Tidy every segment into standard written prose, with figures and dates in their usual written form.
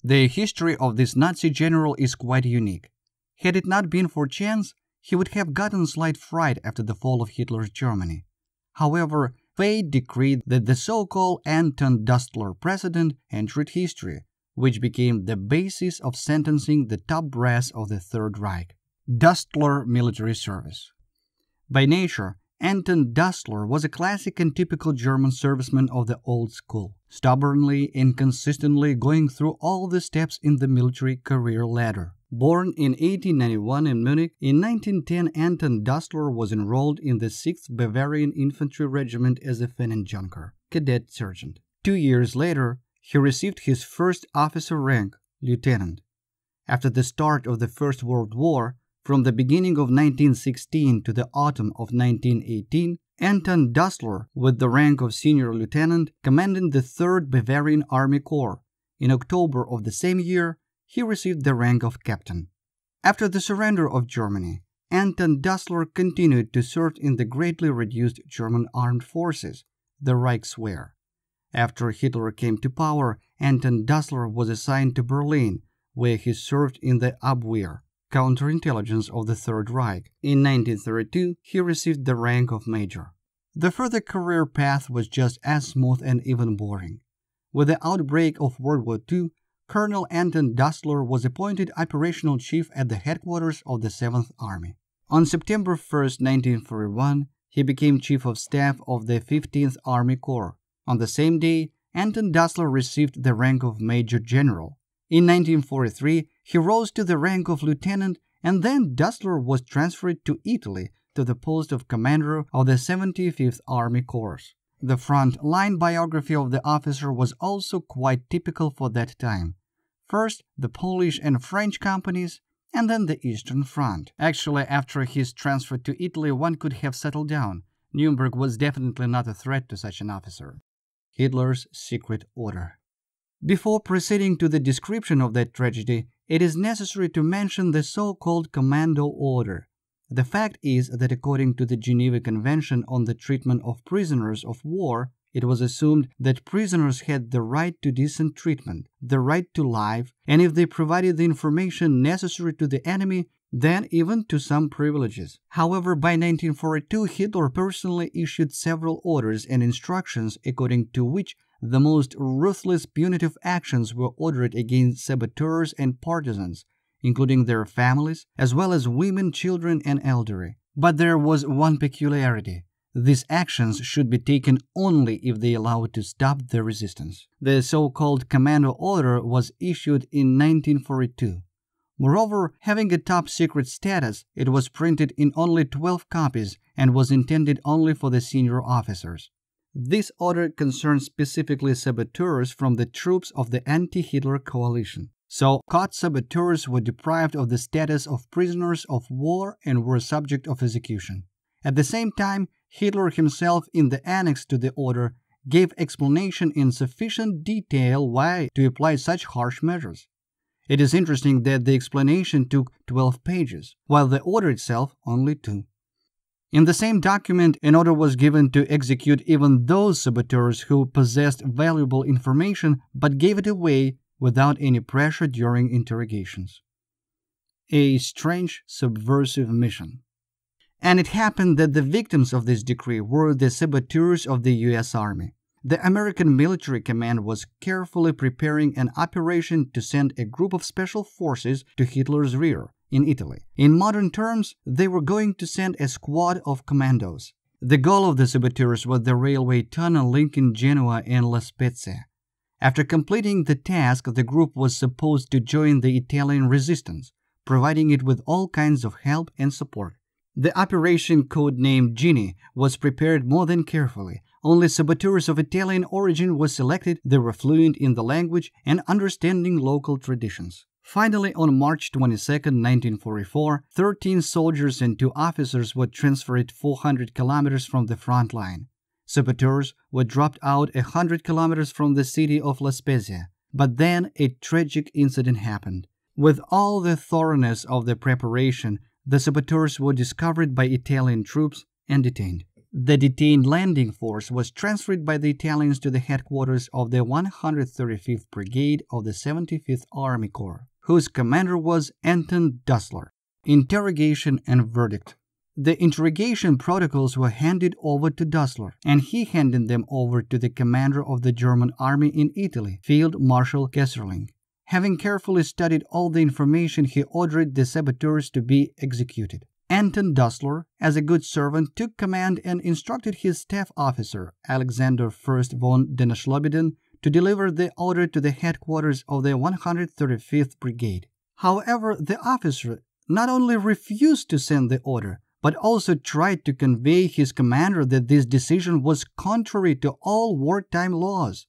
The history of this Nazi general is quite unique. Had it not been for chance, he would have gotten slight fright after the fall of Hitler's Germany. However, fate decreed that the so-called Anton Dustler precedent entered history, which became the basis of sentencing the top brass of the Third Reich. Dustler military service. By nature, Anton Dustler was a classic and typical German serviceman of the old school, stubbornly and consistently going through all the steps in the military career ladder. Born in 1891 in Munich, in 1910 Anton Dustler was enrolled in the 6th Bavarian Infantry Regiment as a Fenenjunker, cadet sergeant. 2 years later, he received his first officer rank, lieutenant. After the start of the First World War, from the beginning of 1916 to the autumn of 1918, Anton Dustler, with the rank of senior lieutenant, commanded the 3rd Bavarian Army Corps. In October of the same year, he received the rank of captain. After the surrender of Germany, Anton Dustler continued to serve in the greatly reduced German armed forces, the Reichswehr. After Hitler came to power, Anton Dustler was assigned to Berlin, where he served in the Abwehr, counterintelligence of the Third Reich. In 1932, he received the rank of major. The further career path was just as smooth and even boring. With the outbreak of World War II, Colonel Anton Dustler was appointed operational chief at the headquarters of the 7th Army. On September 1, 1941, he became chief of staff of the 15th Army Corps. On the same day, Anton Dustler received the rank of Major General. In 1943, he rose to the rank of lieutenant, and then Dustler was transferred to Italy to the post of commander of the 75th Army Corps. The front-line biography of the officer was also quite typical for that time. First, the Polish and French companies, and then the Eastern Front. Actually, after his transfer to Italy, one could have settled down. Nuremberg was definitely not a threat to such an officer. Hitler's secret order. Before proceeding to the description of that tragedy, it is necessary to mention the so-called Commando Order. The fact is that according to the Geneva Convention on the Treatment of Prisoners of War, it was assumed that prisoners had the right to decent treatment, the right to life, and if they provided the information necessary to the enemy, then even to some privileges. However, by 1942, Hitler personally issued several orders and instructions according to which the most ruthless punitive actions were ordered against saboteurs and partisans, including their families, as well as women, children, and elderly. But there was one peculiarity. These actions should be taken only if they allowed to stop the resistance. The so-called Commando Order was issued in 1942. Moreover, having a top-secret status, it was printed in only 12 copies and was intended only for the senior officers. This order concerns specifically saboteurs from the troops of the anti-Hitler coalition. So, caught saboteurs were deprived of the status of prisoners of war and were subject of execution. At the same time, Hitler himself, in the annex to the order, gave explanation in sufficient detail why to apply such harsh measures. It is interesting that the explanation took 12 pages, while the order itself only 2. In the same document, an order was given to execute even those saboteurs who possessed valuable information but gave it away without any pressure during interrogations. A strange, subversive mission. And it happened that the victims of this decree were the saboteurs of the U.S. Army. The American military command was carefully preparing an operation to send a group of special forces to Hitler's rear in Italy. In modern terms, they were going to send a squad of commandos. The goal of the saboteurs was the railway tunnel linking Genoa and La Spezia. After completing the task, the group was supposed to join the Italian resistance, providing it with all kinds of help and support. The operation, codenamed Genie, was prepared more than carefully. Only saboteurs of Italian origin were selected. They were fluent in the language and understanding local traditions. Finally, on March 22, 1944, 13 soldiers and 2 officers were transferred 400 kilometers from the front line. Saboteurs were dropped out 100 kilometers from the city of La Spezia. But then a tragic incident happened. With all the thoroughness of the preparation, the saboteurs were discovered by Italian troops and detained. The detained landing force was transferred by the Italians to the headquarters of the 135th Brigade of the 75th Army Corps, whose commander was Anton Dussler. Interrogation and verdict. The interrogation protocols were handed over to Dussler, and he handed them over to the commander of the German army in Italy, Field Marshal Kesserling. Having carefully studied all the information, he ordered the saboteurs to be executed. Anton Dussler, as a good servant, took command and instructed his staff officer, Alexander I von Dennerschlobiden, to deliver the order to the headquarters of the 135th Brigade. However, the officer not only refused to send the order, but also tried to convey his commander that this decision was contrary to all wartime laws.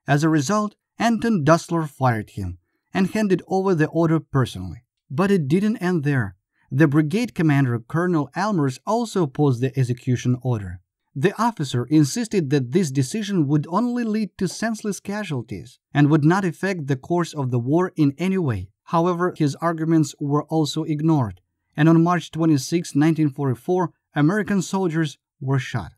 As a result, Anton Dussler fired him and handed over the order personally. But it didn't end there. The brigade commander, Colonel Elmers, also opposed the execution order. The officer insisted that this decision would only lead to senseless casualties and would not affect the course of the war in any way. However, his arguments were also ignored, and on March 26, 1944, American soldiers were shot.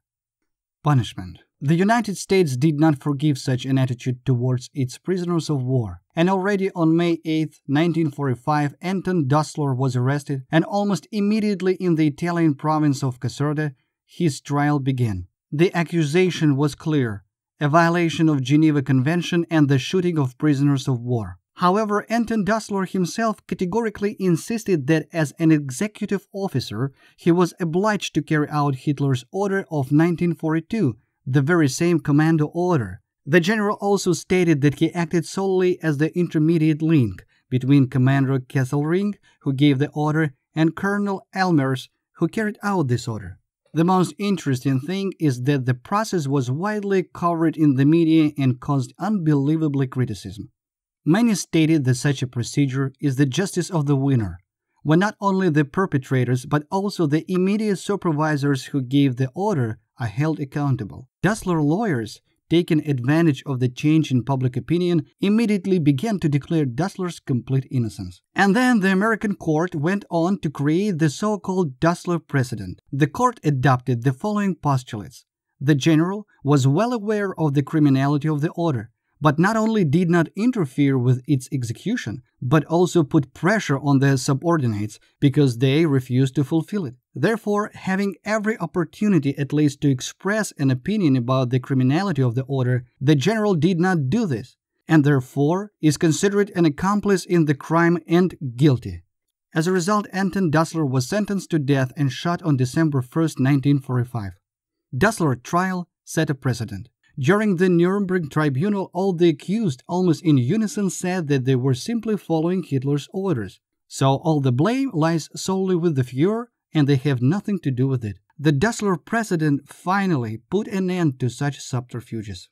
Punishment. The United States did not forgive such an attitude towards its prisoners of war, and already on May 8, 1945, Anton Dussler was arrested, and almost immediately in the Italian province of Caserta, his trial began. The accusation was clear: a violation of Geneva Convention and the shooting of prisoners of war. However, Anton Dussler himself categorically insisted that as an executive officer, he was obliged to carry out Hitler's order of 1942, the very same commando order. The general also stated that he acted solely as the intermediate link between Commander Kesselring, who gave the order, and Colonel Elmers, who carried out this order. The most interesting thing is that the process was widely covered in the media and caused unbelievable criticism. Many stated that such a procedure is the justice of the winner, when not only the perpetrators but also the immediate supervisors who gave the order are held accountable. Dussler lawyers, taking advantage of the change in public opinion, immediately began to declare Dussler's complete innocence. And then the American court went on to create the so-called Dussler precedent. The court adopted the following postulates. The general was well aware of the criminality of the order, but not only did not interfere with its execution, but also put pressure on their subordinates because they refused to fulfill it. Therefore, having every opportunity at least to express an opinion about the criminality of the order, the general did not do this, and therefore is considered an accomplice in the crime and guilty. As a result, Anton Dussler was sentenced to death and shot on December 1, 1945. Dussler's trial set a precedent. During the Nuremberg tribunal, all the accused almost in unison said that they were simply following Hitler's orders. So all the blame lies solely with the Führer, and they have nothing to do with it. The Dussler precedent finally put an end to such subterfuges.